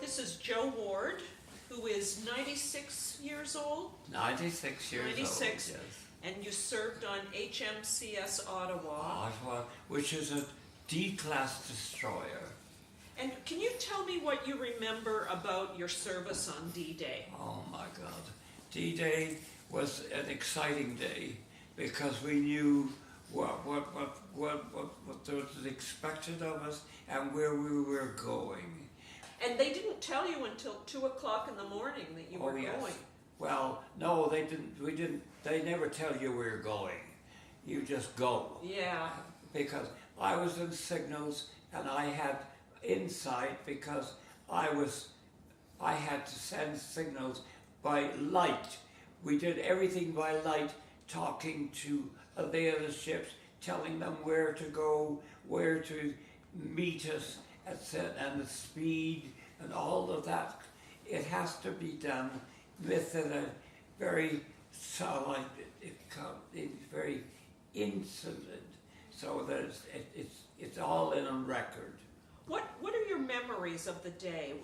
This is Joe Ward, who is 96 years old. 96 years 96, old, yes. And you served on HMCS Ottawa. Ottawa, which is a D-class destroyer. And can you tell me what you remember about your service on D-Day? Oh my God. D-Day was an exciting day because we knew what was expected of us and where we were going. And they didn't tell you until 2 o'clock in the morning that you were going. Well, no, they didn't. We didn't. They never tell you where you're going. You just go. Yeah. Because I was in signals and I had insight because I had to send signals by light. We did everything by light, talking to the other ships, telling them where to go, where to meet us, and the speed and all of that. It has to be done within a very solid, very incident, so that it's all in a record. What are your memories of the day?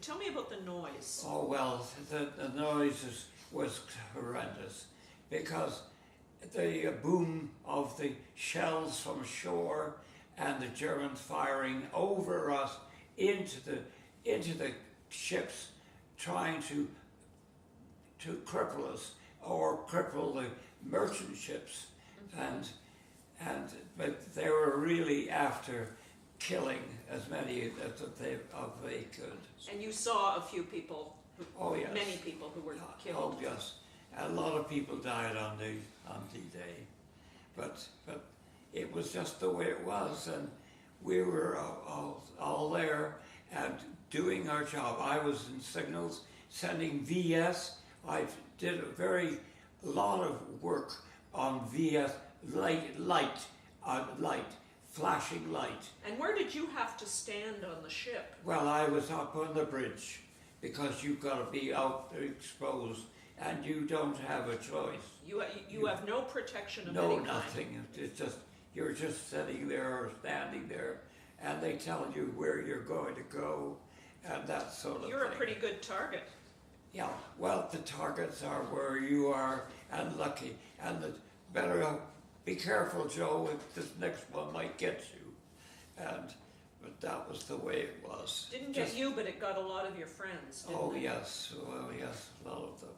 Tell me about the noise. Oh well, the noise was horrendous because the boom of the shells from shore and the Germans firing over us into the ships, trying to cripple us or cripple the merchant ships, but they were really after killing as many as they could. And you saw a few people, Yes. many people who were killed. Oh yes, a lot of people died on D-Day, but it was just the way it was, and we were all there and doing our job. I was in signals, sending VS. I did a lot of work on VS, light, flashing light. And where did you have to stand on the ship? Well, I was up on the bridge because you've got to be out exposed and you don't have a choice. You have no protection of no, any kind. nothing. It's just, you're just sitting there or standing there and they tell you where you're going to go and that sort of thing. You're a pretty good target. Yeah, well, the targets are where you are and lucky, and better be careful, Joe, if this next one might get you. But that was the way it was. Didn't get you, but it got a lot of your friends, didn't it? Yes, well, yes, a lot of them.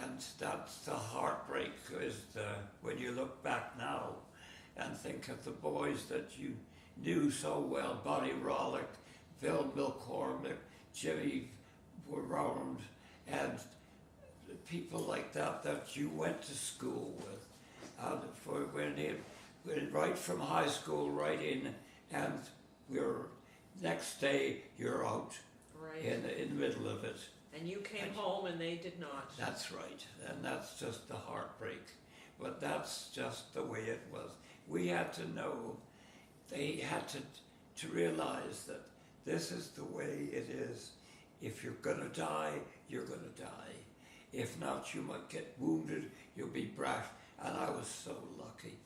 And that's the heartbreak, is when you look back now and think of the boys that you knew so well, Bonnie Rollick, Phil McCormick, Jimmy Round, and people like that you went to school with, right from high school right in, and next day you're out, right, in the middle of it. And you came home and they did not. That's right, and that's just the heartbreak. But that's just the way it was. We had to know, they had to realize that this is the way it is. If you're going to die, you're going to die. If not, you might get wounded, you'll be brushed. And I was so lucky.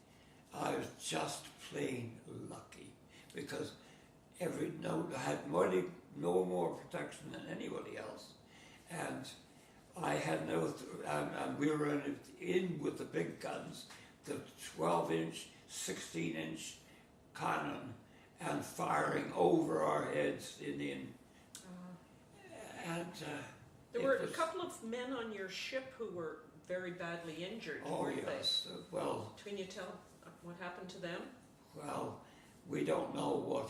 I was just plain lucky because I had no more protection than anybody else. And I had and we were in with the big guns, the 12-inch, 16-inch cannon, and firing over our heads There were a couple of men on your ship who were very badly injured, weren't yes. they? Well, can you tell what happened to them? Well, we don't know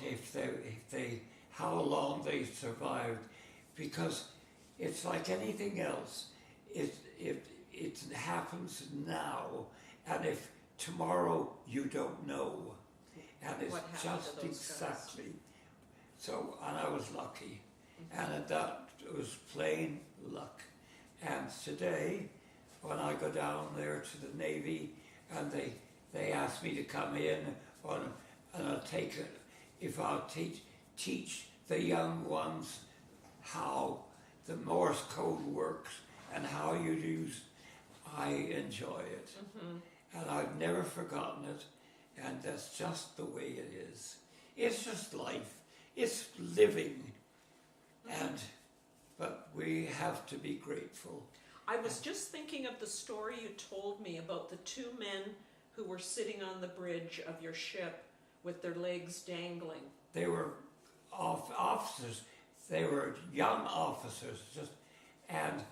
how long they survived, because it's like anything else. It happens now, and if tomorrow you don't know, and it's just exactly. So, and I was lucky, and that was plain luck. And today, when I go down there to the Navy, and they ask me to come in, and I'll teach the young ones how the Morse code works and how you use. I enjoy it, and I've never forgotten it, and that's just the way it is. It's just life. It's living. But we have to be grateful. I was just thinking of the story you told me about the two men who were sitting on the bridge of your ship with their legs dangling. They were officers. They were young officers, and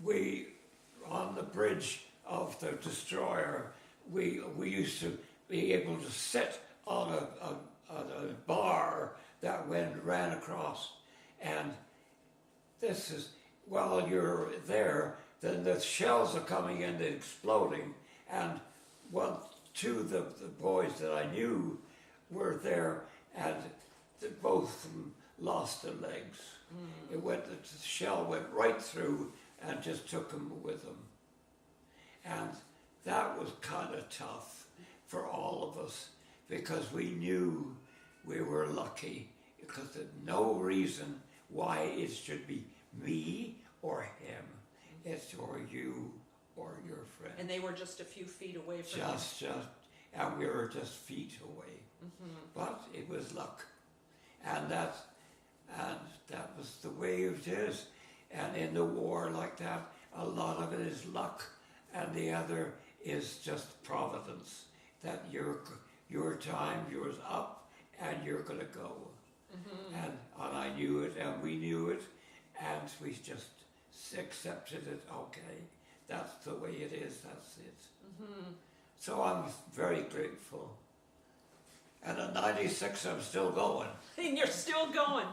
we, on the bridge of the destroyer, we used to be able to sit on a bar that ran across, and this is, while you're there, then the shells are coming in and exploding, and two of the boys that I knew were there, and both of them lost their legs. The shell went right through and just took them with them. And that was kind of tough for all of us, because we knew we were lucky, because there's no reason why it should be me or him. It's or you or your friend. And they were just a few feet away from you. And we were just feet away. But it was luck. And that was the way it is. And in the war like that, a lot of it is luck, and the other is just providence, that your time, yours up, and you're going to go. And I knew it, and we knew it, and we just accepted it. Okay, that's the way it is, that's it. So I'm very grateful. And at 96, I'm still going. And you're still going.